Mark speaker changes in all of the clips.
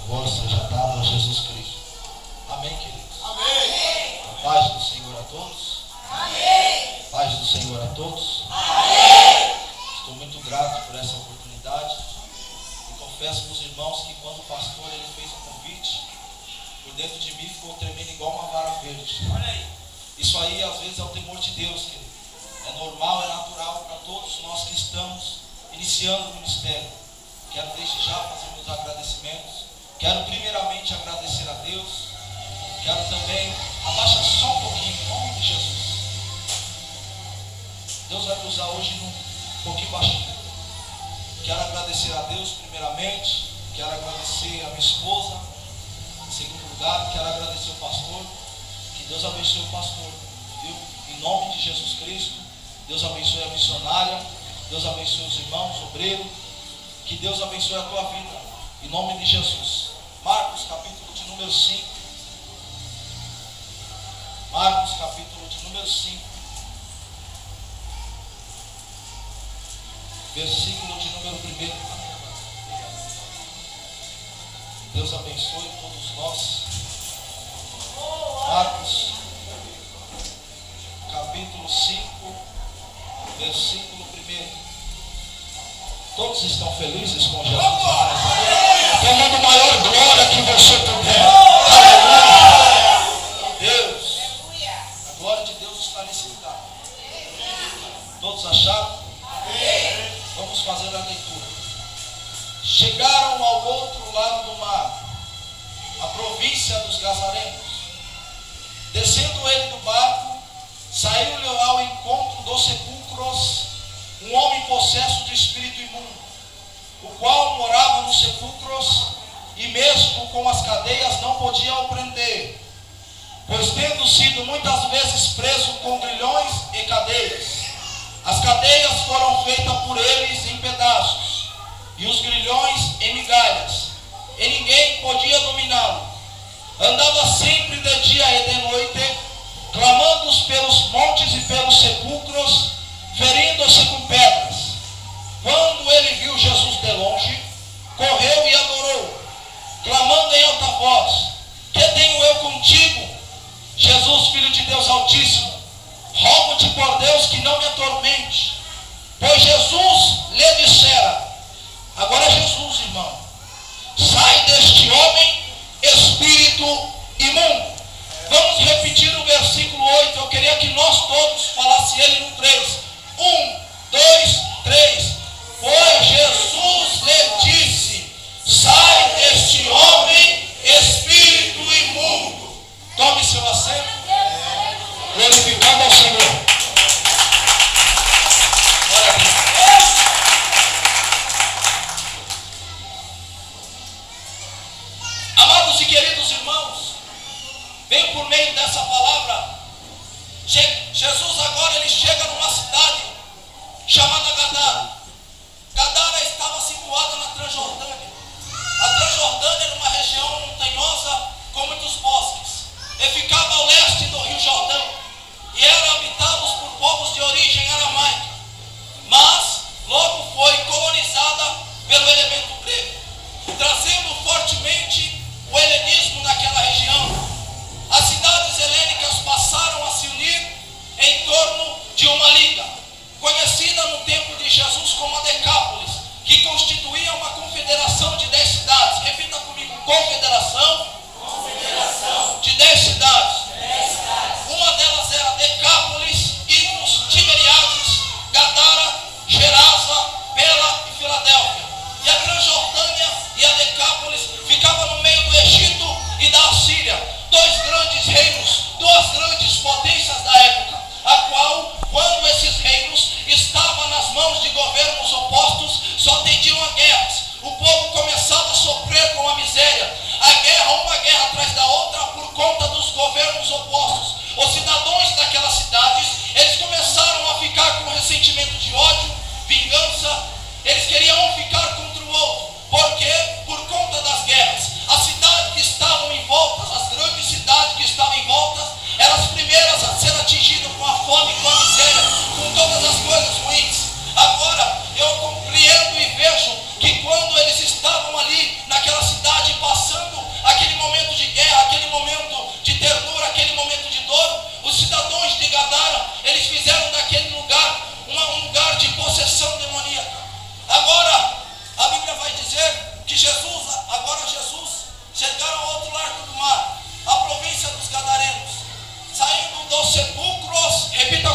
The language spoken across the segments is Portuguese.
Speaker 1: Louvor seja dado a Jesus Cristo. Amém, queridos?
Speaker 2: Amém.
Speaker 1: A paz do Senhor a todos.
Speaker 2: Amém.
Speaker 1: A paz do Senhor a todos.
Speaker 2: Amém.
Speaker 1: Estou muito grato por essa oportunidade. E confesso para os irmãos que quando o pastor ele fez o convite, por dentro de mim ficou tremendo igual uma vara verde.
Speaker 2: Olha aí.
Speaker 1: Isso aí às vezes é o temor de Deus, querido. É normal, é natural para todos nós que estamos iniciando o ministério. Quero desde já fazer meus agradecimentos. Quero primeiramente agradecer a Deus. Quero também, abaixa só um pouquinho, em nome de Jesus. Deus vai me usar hoje um pouquinho baixinho. Quero agradecer a Deus primeiramente. Quero agradecer a minha esposa. Em segundo lugar, quero agradecer o pastor. Que Deus abençoe o pastor, viu? Em nome de Jesus Cristo. Deus abençoe a missionária. Deus abençoe os irmãos, obreiros. Que Deus abençoe a tua vida. Em nome de Jesus. Marcos capítulo de número 5. Marcos capítulo de número 5. Versículo de número 1. Deus abençoe todos nós. Marcos capítulo 5, versículo 1. Todos estão felizes com Jesus? Tomando maior glória que você puder. Aleluia. Deus, a glória de Deus está nesse lugar. Todos acharam? Vamos fazer a leitura. Chegaram ao outro lado do mar, a província dos Gazarenos. Descendo ele do barco, saiu-lhe ao encontro dos sepulcros um homem possesso de espírito imundo, o qual morava nos sepulcros e mesmo com as cadeias não podia o prender, pois tendo sido muitas vezes preso com grilhões e cadeias, as cadeias foram feitas por eles em pedaços e os grilhões em migalhas, e ninguém podia dominá-lo. Andava sempre de dia e de noite, clamando pelos montes e pelos sepulcros, ferindo-se com pedras. Quando ele viu Jesus de longe, correu e adorou, clamando em alta voz: que tenho eu contigo, Jesus, Filho de Deus Altíssimo? Rogo-te por Deus que não me atormente. Pois Jesus lhe dissera, agora é Jesus, irmão, sai deste homem, espírito imundo. Vamos repetir o versículo 8. Eu queria que nós todos falassem ele no 3. 1, 2, 3. Pois Jesus lhe disse, sai deste homem, espírito imundo. Tome seu assento. Glorificado ao Senhor. Glória a Deus. Amados e queridos irmãos, vem por meio dessa palavra. Jesus agora ele chega numa cidade chamada Gadara. Gadara estava situada na Transjordânia. A Transjordânia era uma região montanhosa com muitos bosques e ficava ao leste do Rio Jordão e era habitados por povos de origem aramaica, mas logo foi colonizada pelo elemento grego, trazendo fortemente o helenismo naquela região. As cidades helênicas passaram a se unir em torno de uma liga, conhecida no tempo de Jesus como a Decápolis, que constituía uma confederação de 10 cidades. Repita comigo: confederação de 10 cidades. Uma delas era Decápolis, Idmos, Tiberíades, Gadara, Gerasa, Pela e Filadélfia. E a Transjordânia e a Decápolis ficavam no meio do Egito e da Assíria, dois grandes reinos, duas grandes potências da época, a qual, quando esses reinos estavam nas mãos de governos opostos, só tendiam a guerras. O povo começava a sofrer com a miséria, a guerra, uma guerra atrás da outra, por conta dos governos opostos. Os cidadãos daquelas cidades, eles começaram a ficar com ressentimento de ódio, vingança. Eles queriam ficar contra o outro. Por quê? Por conta das guerras. As cidades que estavam em volta, as grandes cidades que estavam em volta, eram as primeiras a ser atingidas com a fome, com a miséria, com todas as coisas ruins. Agora, eu compreendo e vejo que quando eles estavam ali naquela cidade passando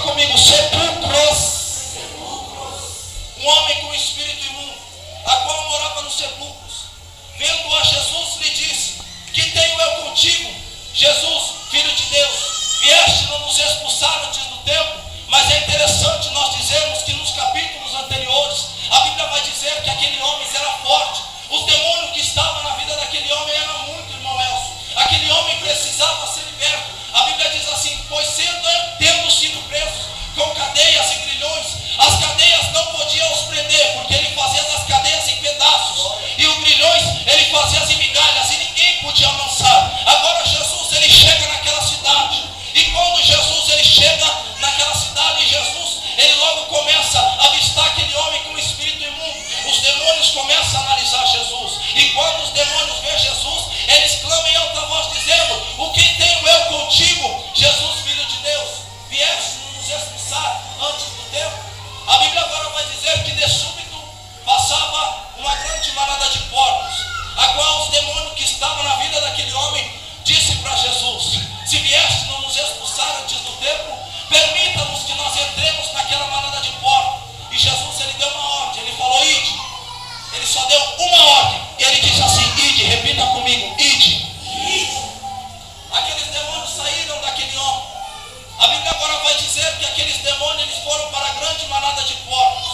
Speaker 1: comigo, sepulcros. Um homem com espírito imundo, a qual morava nos sepulcros, vendo a Jesus, lhe disse: que tenho eu contigo, Jesus, filho de Deus? Vieste não nos expulsar antes do tempo? Mas é interessante nós dizermos que nos capítulos anteriores, a Bíblia vai dizer que aquele homem era forte. Os demônios que estavam na vida daquele homem eram muito, irmão Elcio. Aquele homem precisava ser liberto. A Bíblia diz assim: pois tendo sido presos com cadeias e grilhões, as cadeias não podiam os prender, porque ele fazia das cadeias em pedaços, e os grilhões ele fazia em migalhas, e ninguém podia amansar. Agora Jesus ele chega naquela cidade, e quando Jesus ele chega naquela cidade, Jesus ele logo começa a avistar aquele homem com espírito imundo. Os demônios começam a analisar Jesus, e quando os demônios veem Jesus, eles clamam em alta voz dizendo: o que tenho eu contigo, Jesus, filho de Deus? Vieste nos expulsar antes do tempo? A Bíblia agora vai dizer que de súbito passava uma grande manada de porcos, a qual os demônios que estavam na vida daquele homem disse para Jesus: se vieste não nos expulsar antes do tempo, permita-nos que nós entremos naquela manada de porcos. E Jesus ele deu uma ordem, ele falou: ide. Ele só deu uma ordem, e ele disse assim: ide, repita comigo, ide. Aqueles demônios saíram daquele homem. A Bíblia agora vai dizer que aqueles demônios eles foram para a grande manada de porcos,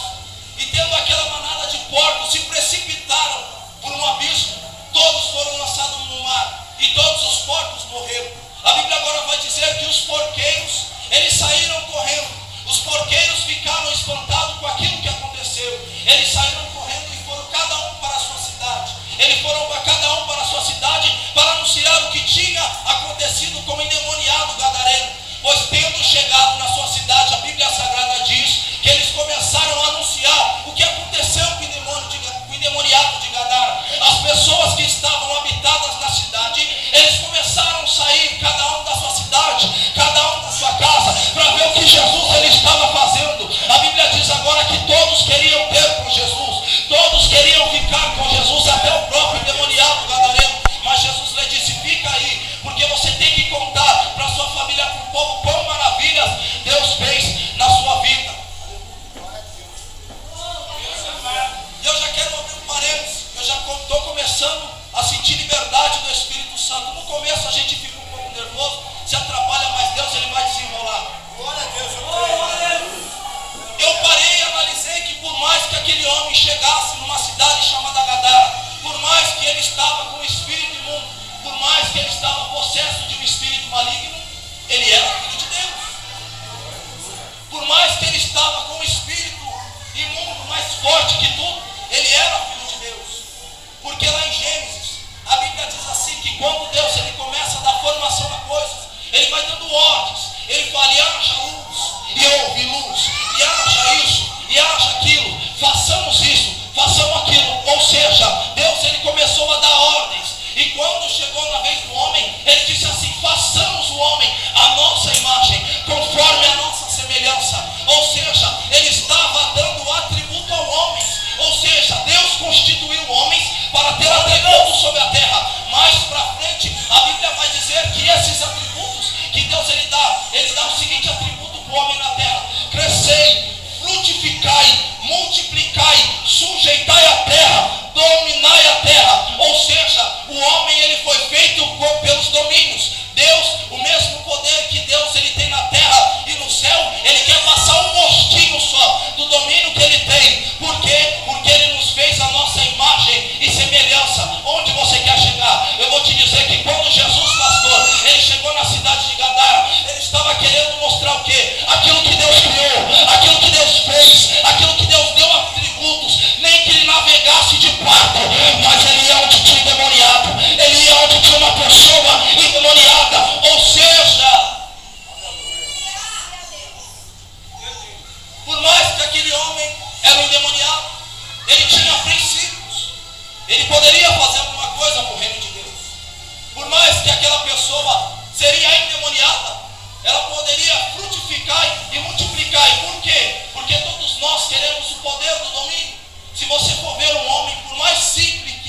Speaker 1: e tendo aquela manada de porcos se precipitaram por um abismo. Todos foram lançados no mar, e todos os porcos morreram. A Bíblia agora vai dizer que os porqueiros eles saíram correndo. Os porqueiros ficaram espantados com aquilo que aconteceu. Eles saíram correndo e foram cada um para a sua cidade. Eles foram cada um para a sua cidade para anunciar o que tinha acontecido com o endemoniado gadareno. Pois tendo chegado na sua cidade, a Bíblia Sagrada diz que eles começaram a anunciar o que aconteceu com o endemoniado de Gadara. As pessoas que estavam habitadas na cidade, eles começaram a sair, cada um da sua cidade, cada um da sua casa, para ver o que Jesus ele estava fazendo. A Bíblia diz agora que todos queriam ter com Jesus, todos queriam ficar com Jesus, até o próprio endemoniado gadareno. Mas Jesus lhe disse: fica aí, porque você tem que contar para a sua família, para o povo, quão maravilhas Deus fez na sua vida. E eu já quero abrir um parênteses. Eu já estou começando a sentir liberdade do Espírito Santo. No começo a gente fica um pouco nervoso, se atrapalha, mas Deus ele vai desenrolar. Glória a Deus, eu parei e analisei que por mais que aquele homem chegasse numa cidade chamada Gadara, por mais que ele estava com um espírito imundo, por mais que ele estava possesso de um espírito maligno, ele era filho de Deus. Por mais que ele estava com um espírito imundo mais forte que tudo, ele era filho de Deus. Porque lá em Gênesis, a Bíblia diz assim que quando Deus ele começa a dar formação a coisas, ele vai dando ordens. Ele fala: e haja luz, e houve luz, e haja isso, e haja aquilo, façamos isso, façamos aquilo. Ou seja, Deus ele começou a dar ordens. E quando chegou na vez do homem, ele disse assim: façamos o homem à nossa imagem, conforme a nossa semelhança. Ou seja, ele estava dando atributo ao homem. Ou seja, Deus constituiu homens para ter atributos sobre a terra. Mais para frente, a Bíblia vai dizer que esses atributos que Deus ele dá o seguinte atributo para o homem na terra: crescei, frutificai, multiplicai, sujeitai a terra, dominai a terra. Ou seja, o homem ele foi feito pelos domínios. Deus, o mesmo poder que Deus ele tem na terra e no céu, ele quer passar um gostinho só do domínio que ele tem. Por quê? Porque ele nos fez a nossa imagem e semelhança. Onde você quer chegar? Eu vou te dizer que quando Jesus, pastor, ele chegou na cidade de Gadara, ele estava querendo mostrar o quê? Aquilo que Deus criou, aquilo que Deus fez, aquilo que Deus deu atributos. Nem que ele navegasse de barco, mas ele ia onde tinha endemoniado, ele ia onde tinha uma pessoa endemoniada. Ou seja, por mais que aquele homem era um endemoniado, ele tinha princípios, ele poderia fazer alguma coisa para o reino de Deus. Por mais que aquela pessoa seria endemoniada, ela poderia frutificar e multiplicar. E por quê? Porque todos nós queremos o poder do domínio. Se você for ver um homem, por mais simples que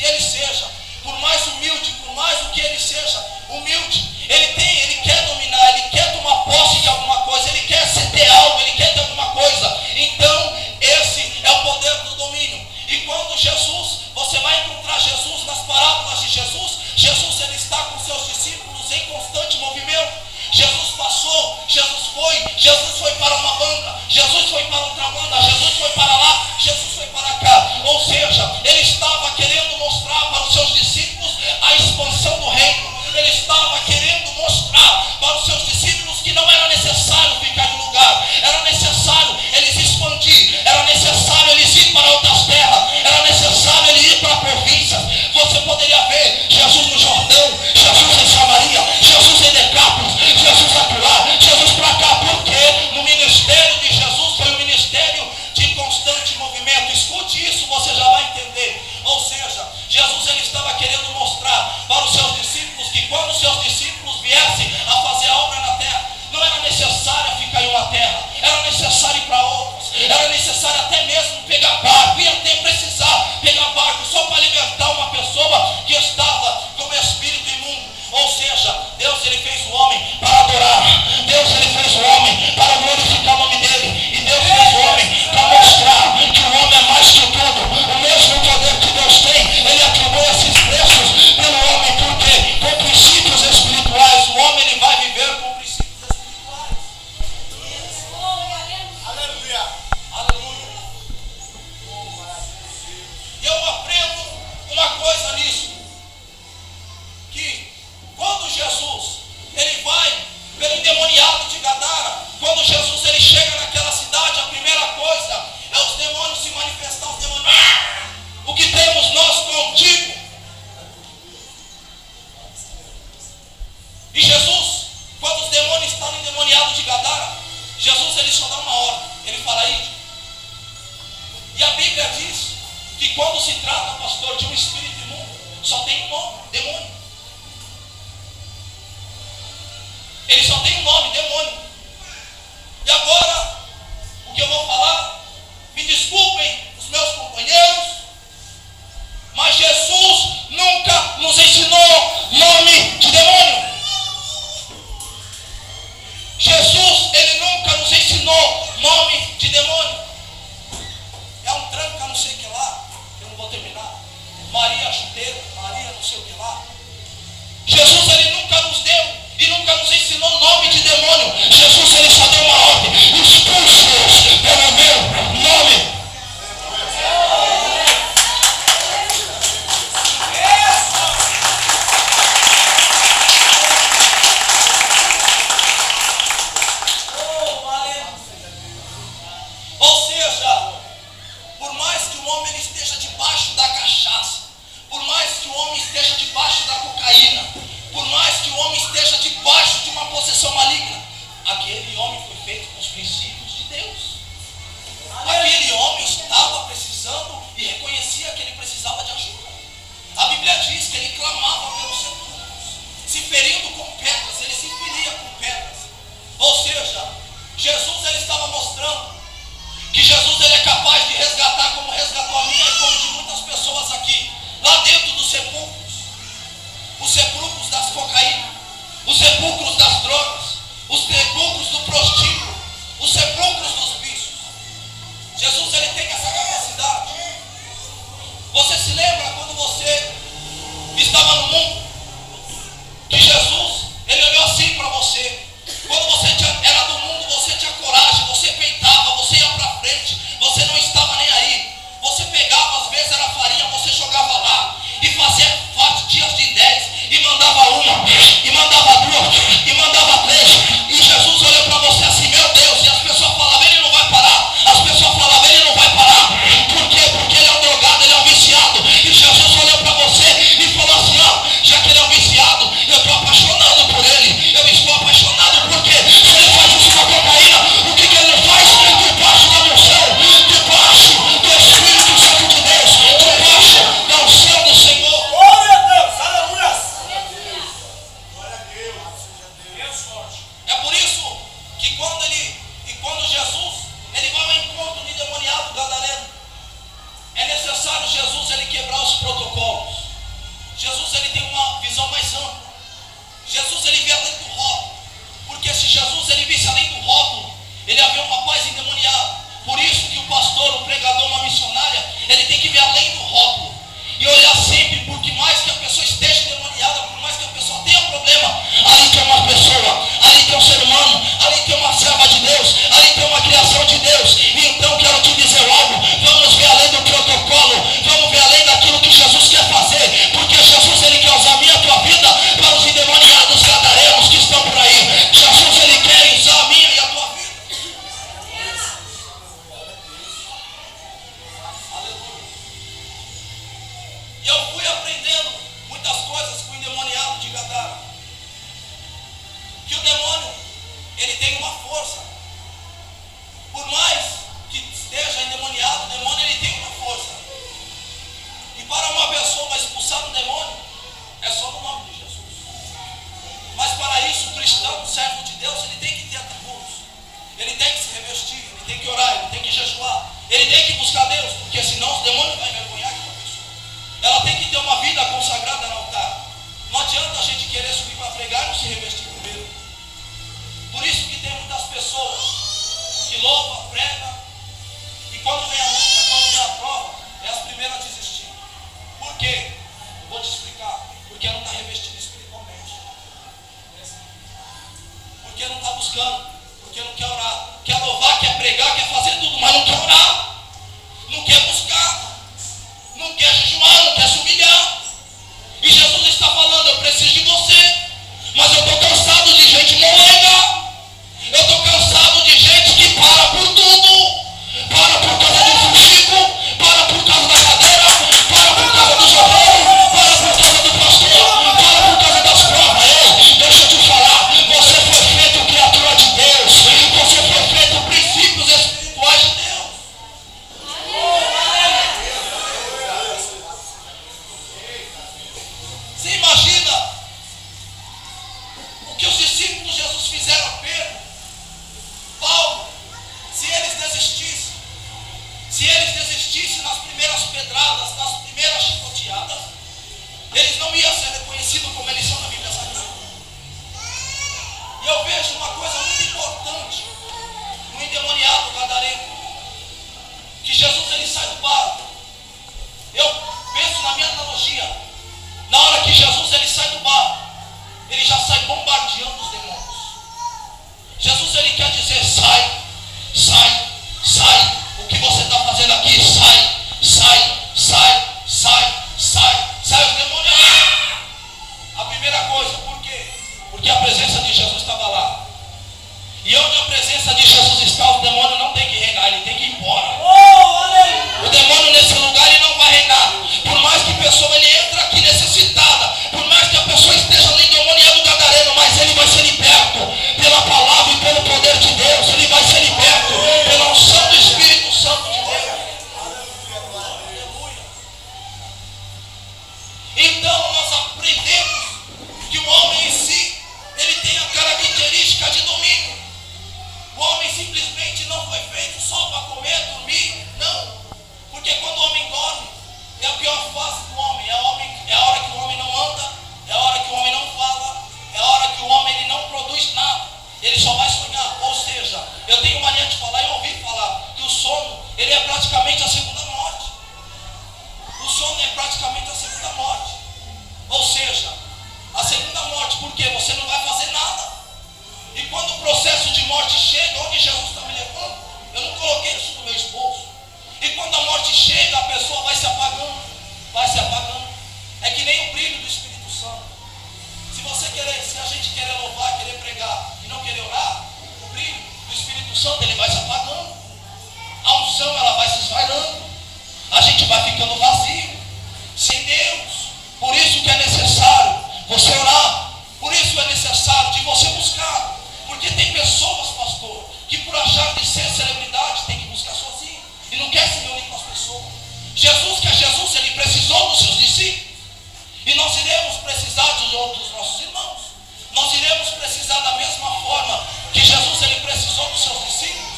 Speaker 1: Jesus ele está com seus discípulos em constante movimento. Jesus passou, Jesus foi para uma banda, Jesus foi para outra banda, Jesus foi para lá, Jesus foi para cá. Ou seja, ele estava querendo mostrar para os seus discípulos a expansão do reino. Ele estava querendo mostrar para os seus discípulos que não era necessário ficar em um lugar, era necessário eles expandir, era necessário eles ir para outras terras, era necessário eles ir para províncias. Você poderia ver Jesus no Jordão, Jesus em Samaria, Jesus em Decápolis, Jesus acolá, Jesus para cá, porque no ministério de Jesus foi um ministério de constante movimento. Escute isso, você já vai entender. Ou seja, Jesus ele estava querendo mostrar para os seus discípulos que quando os seus discípulos viessem a fazer a obra na terra, não era necessário ficar em uma terra, era necessário ir para outras, era necessário até mesmo pegar barco, ia até precisar pegar barco só para alimentar uma pessoa que estava com espírito imundo. Ou seja, Deus ele fez o homem para adorar, Deus ele fez o homem para glorificar o nome dele, e Deus fez o homem para mostrar que o homem é mais que tudo. O mesmo poder que Deus tem, ele atribui esses preços pelo homem, porque com princípios espirituais o homem ele vai viver com princípios espirituais. Aleluia. Aleluia. E eu aprendo uma coisa nisso, que quando Jesus ele vai pelo endemoniado de Gadara, quando Jesus ele chega naquela cidade, a primeira coisa é os demônios se manifestar, os demônios, o que temos nós contigo? E Jesus, quando os demônios estão endemoniados de Gadara, Jesus ele só dá uma ordem, ele fala ide. E a Bíblia diz que quando se trata, pastor, de um espírito imundo, só tem um nome, demônio. Ele só tem um nome, demônio. E agora, o que eu vou falar, me desculpem os meus companheiros, mas Jesus nunca nos ensinou nome de demônio. Jesus, ele nunca nos ensinou nome de demônio. É um tranca não sei o que lá, eu não vou terminar. Maria chuteira, Maria não sei o que lá. Jesus, ele nunca nos deu e nunca nos ensinou o nome de demônio. Jesus ele só deu uma ordem: expulse-os pelo meu nome. Ou seja, por mais que o homem esteja debaixo da cachaça, por mais que o homem esteja debaixo da cocaína, por mais que o homem esteja debaixo de uma possessão maligna, aquele homem foi feito com os princípios de Deus. Aquele homem estava precisando e reconhecia que ele precisava de ajuda. A Bíblia diz que ele clamava pelos sepulcros, se ferindo com pedras, ele se feria com pedras. Ou seja, Jesus ele estava mostrando que Jesus ele é capaz de resgatar como resgatou a minha e como de muitas pessoas aqui, lá dentro dos sepulcros. Os sepulcros das cocaína, os sepulcros das drogas, os sepulcros do prostíbulo, os sepulcros dos vícios. Jesus ele tem essa capacidade. Você se lembra quando você estava no mundo, que Jesus ele olhou assim para você? Quando você era do mundo, você tinha coragem, você peitava, você ia para frente, você não estava nem aí. Você pegava, às vezes era farinha, você jogava lá e fazia fatias de 10 e mandava uma, e mandava duas, e mandava 3. E Jesus olhou para você assim: meu Deus. E as pessoas falavam: ele não vai parar. As pessoas falavam: ele não vai parar. Por quê? Porque ele é um drogado, ele é um viciado. E Jesus olhou para você e falou assim: ó, já que ele é um viciado, eu estou apaixonado por ele. Eu estou apaixonado porque se ele faz isso com a cocaína, o que ele não faz? Debaixo da unção, debaixo do Espírito Santo de Deus, debaixo da unção do Senhor.
Speaker 3: Glória a Deus, aleluia. Glória a Deus.
Speaker 1: É por isso que quando Jesus ele vai ao encontro do endemoniado gadareno, é necessário Jesus ele quebrar os protocolos. Jesus ele tem uma visão mais ampla. Jesus ele vê além do rótulo, porque se Jesus ele visse além do rótulo, ele ia ver um rapaz endemoniado. Por isso que o pastor, o pregador, uma missionária, ele tem que ver além do rótulo e olhar sempre, porque mais que a pessoa esteja endemoniada, buscando, porque não quer orar. Quer louvar, quer pregar, quer fazer tudo, mas não quer orar. Não quer buscar. Não quer jejuar, não quer se humilhar. E Jesus está falando, eu preciso de você. Mas eu estou cansado de gente molenga. Eu estou cansado de gente que para por tudo. Para por causa do fuxico, para por causa da cadeira, para por causa do jornal, para por causa do pastor, para por causa das provas. Ei, deixa eu te falar, você foi feito criatura de Deus, você foi feito princípios espirituais de Deus. Você imagina o que os discípulos de Jesus fizeram a Pedro, Paulo, se eles desistissem nas primeiras pedradas, nas primeiras chicoteadas, eles não iam ser reconhecidos como eles são na Bíblia Sagrada. E eu vejo uma coisa muito importante no endemoniado gadareno, que Jesus ele sai do barco. Eu penso na minha analogia, na hora que Jesus ele sai do barco, ele já sai bombardeando os demônios. Jesus ele quer dizer, sai, sai, sai. O que você está fazendo aqui? Sai, sai, sai, sai, sai. Sai os demônios. A primeira coisa, por quê? Porque a presença de Jesus estava lá. E onde a presença de Jesus está, o demônio não tem que reinar, ele tem que ir embora. O demônio nesse lugar ele não vai reinar. Por mais que a pessoa ele entra aqui necessitada, por mais que a pessoa esteja no endemoniado gadareno, mas ele vai ser liberto pela palavra e pelo poder de Deus. Ele vai ser liberto pela unção do Espírito Santo de Deus. Então nós aprendemos que o homem em si, ele tem a característica de domínio. O homem simplesmente não foi feito só para comer, dormir, não. Porque quando o homem dorme, é a pior fase do homem. É a hora que o homem não anda, é a hora que o homem não fala, é a hora que o homem ele não produz nada. Ele só vai sonhar. Ou seja, eu tenho mania de falar e ouvi falar que o sono, ele é praticamente a segunda morte. O sono é praticamente a segunda morte. Ou seja, a segunda morte, porque você não vai fazer nada. E quando o processo de morte chega, onde Jesus está me levando, eu não coloquei isso no meu esposo. E quando a morte chega, a pessoa vai se apagando. Vai se apagando. É que nem o brilho do Espírito Santo. Se a gente querer louvar, querer pregar e não querer orar, o brilho do Espírito Santo ele vai se apagando. A unção ela vai se esvairando. A gente vai ficando vazio, sem Deus. Por isso que é necessário você orar. Por isso é necessário de você buscar. Porque tem pessoas, pastor, que por achar de ser celebridade tem que buscar sozinho e não quer se reunir com as pessoas. Jesus, que é Jesus, ele precisou dos seus discípulos. E nós iremos precisar dos outros nossos irmãos. Nós iremos precisar da mesma forma que Jesus ele precisou dos seus discípulos.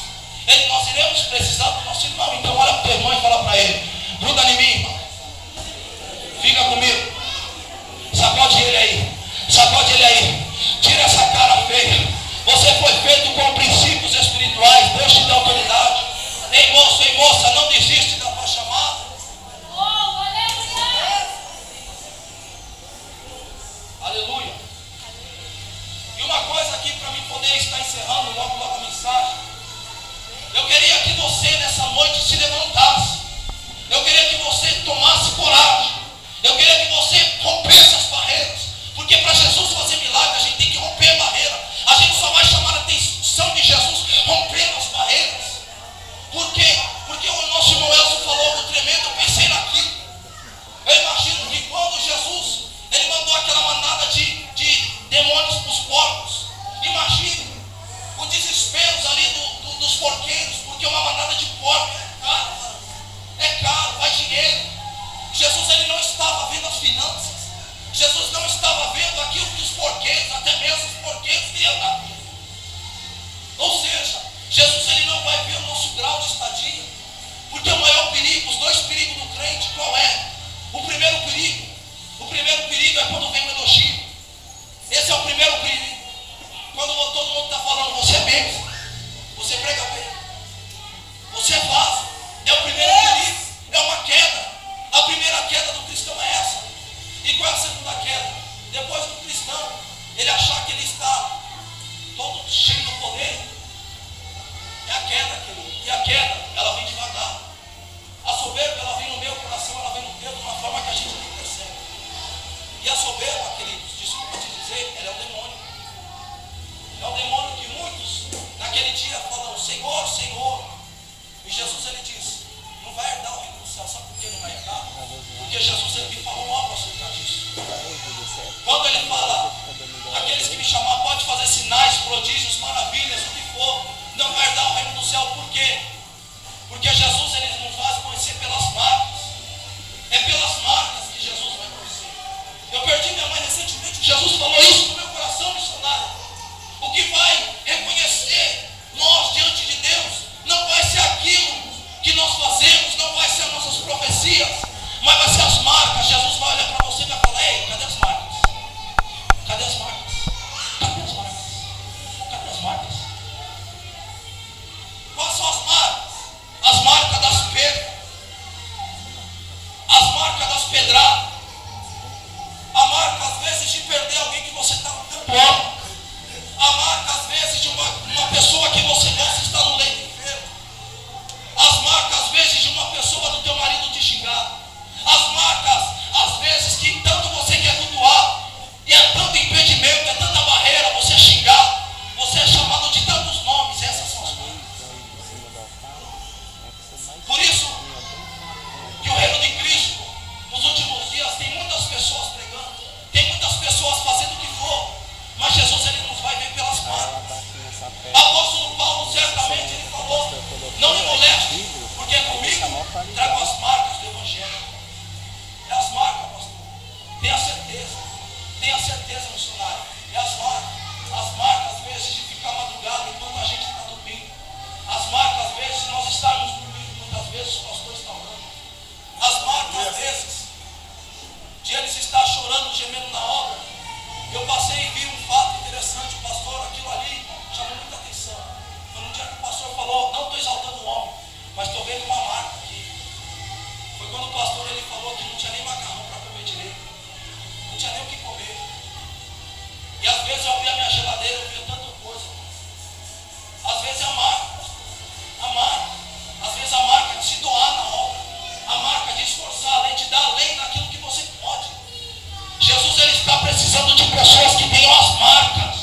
Speaker 1: Nós iremos precisar do nosso irmão. Então olha para o teu irmão e fala para ele: gruda em mim, irmão. Fica comigo. Sacode ele aí. Sacode ele aí. Tira essa cara feia. Você foi feito com princípios espirituais. Deus te dá autoridade. Ei moço, ei moça, não desiste da tua chamada. Aleluia. E uma coisa aqui para mim poder estar encerrando logo a mensagem. Eu queria que você nessa noite se levantasse. Eu queria que você tomasse coragem. Eu queria que você rompesse as barreiras. Porque para Jesus fazer milagre, a gente tem que romper a barreira. A gente só vai chamar a atenção de Jesus rompendo as barreiras. Por quê? Porque o nosso irmão Elcio falou algo tremendo, eu pensei naquilo. Eu imagino que quando Jesus ele mandou aquela manada de demônios para os porcos, imagine o desespero ali dos porqueiros, porque uma manada de porcos é caro, vai dinheiro. Jesus ele não estava vendo as finanças. Jesus não estava vendo aquilo que os porqueiros, até mesmo os porqueiros, queriam dar. Ou seja, Jesus ele não vai ver o nosso grau de estadia. Porque o maior perigo, os dois perigos do crente, qual é? O primeiro perigo é quando vem o elogio. Esse é o primeiro perigo. Quando todo mundo está falando, você é bem, você prega bem, você faz. É o primeiro perigo, é uma queda. A primeira queda do cristão é essa. E qual é a segunda queda? Depois do cristão, ele achar que ele está todo cheio do poder prodígios, maravilhas, o que for, não vai herdar o reino do céu. Por quê? Porque Jesus ele nos faz conhecer pelas marcas. É pelas marcas que Jesus vai conhecer. Eu perdi minha mãe recentemente. Jesus falou isso no meu coração, missionário. O que vai reconhecer nós diante de Deus não vai ser aquilo que nós fazemos, não vai ser as nossas profecias, mas vai ser as marcas. Jesus vai olhar para você e vai falar: ei, cadê as marcas? Cadê as marcas? Cadê as marcas? Cadê as marcas? Quais são as marcas? As marcas das pedras, as marcas das pedradas, a marca às vezes de perder alguém que você está no tempo, a marca às vezes de uma pessoa que você gosta estar no leito enfermo, as marcas às vezes de uma pessoa do teu marido te xingar, as marcas às vezes que tanto você quer cultuar e é tanto impedimento, é tanta barreira, você xingar, você é chamado de tantos nomes. Essas são as marcas. Por isso que o reino de Cristo nos últimos dias tem muitas pessoas pregando, tem muitas pessoas fazendo o que for, mas Jesus ele nos vai ver pelas marcas. Apóstolo Paulo certamente ele falou: não me moleste, porque comigo trago as marcas do Evangelho. É as marcas, pastor. Tenha certeza, missionário. É as marcas às vezes de ficar madrugada enquanto a gente está dormindo. As marcas às vezes de nós estarmos dormindo, muitas vezes o pastor está orando. As marcas às vezes de eles estar chorando, gemendo na obra. Eu passei e vi um fato interessante, pastor, aquilo ali chamou muita atenção. Foi no dia que o pastor falou: não estou exaltando o homem, mas estou vendo uma marca aqui. Foi quando o pastor ele falou que não tinha nem macarrão para comer direito, não tinha nem o que comer. E às vezes eu abria a minha geladeira, eu via tanta coisa. Às vezes é a marca, às vezes a marca de se doar na obra, a marca de esforçar, além de dar além daquilo que você pode. Jesus ele está precisando de pessoas que tenham as marcas.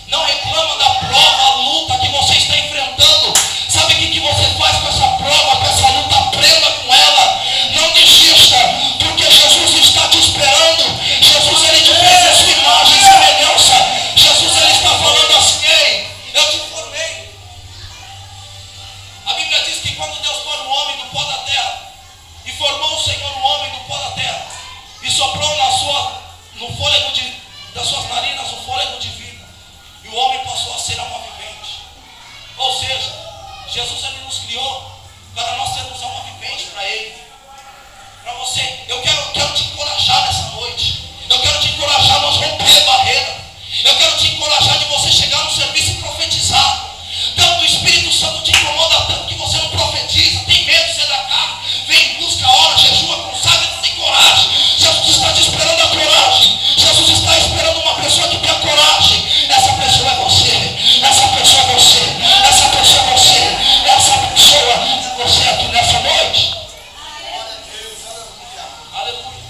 Speaker 1: Não reclama da prova, a luta que você está enfrentando. Sabe o que você faz com essa prova, com essa luta? Aprenda com ela. Não desista, porque Jesus está te esperando. Jesus ele te fez a sua imagem e semelhança. Jesus ele está falando assim: ei, eu te formei. A Bíblia diz que quando Deus forma o homem do pó da terra, e formou o Senhor o homem do pó da terra, e soprou no fôlego das suas narinas o fôlego de vida, e o homem passou a ser alma vivente. Ou seja, Jesus ele nos criou para nós termos alma vivente para Ele. Para você, eu quero te encorajar nessa noite. Eu quero te encorajar a nós romper barreira. Eu quero te encorajar de você chegar no serviço e profetizar. Tanto o Espírito Santo te incomoda tanto que você não profetiza, tem medo, você é da carne, vem, busca, ora, jejua, consagra, não tem coragem. Jesus está te esperando a coragem. Jesus está esperando uma pessoa que tenha coragem. Essa pessoa é você. Essa pessoa é você. Essa pessoa é você. Essa pessoa é você aqui nessa noite. Aleluia.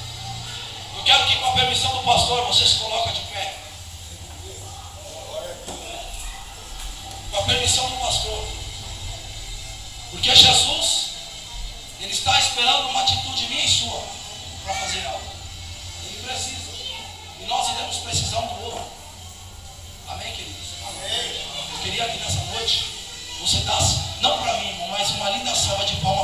Speaker 1: Eu quero que, com a permissão do pastor, você se coloque de pé. Com a permissão do pastor. Porque Jesus, Ele está esperando uma atitude minha e sua para fazer algo. Ele precisa. E nós iremos precisar um do outro. Amém, queridos? Amém. Eu queria que nessa noite você desse, não para mim, irmão, mas uma linda salva de palmas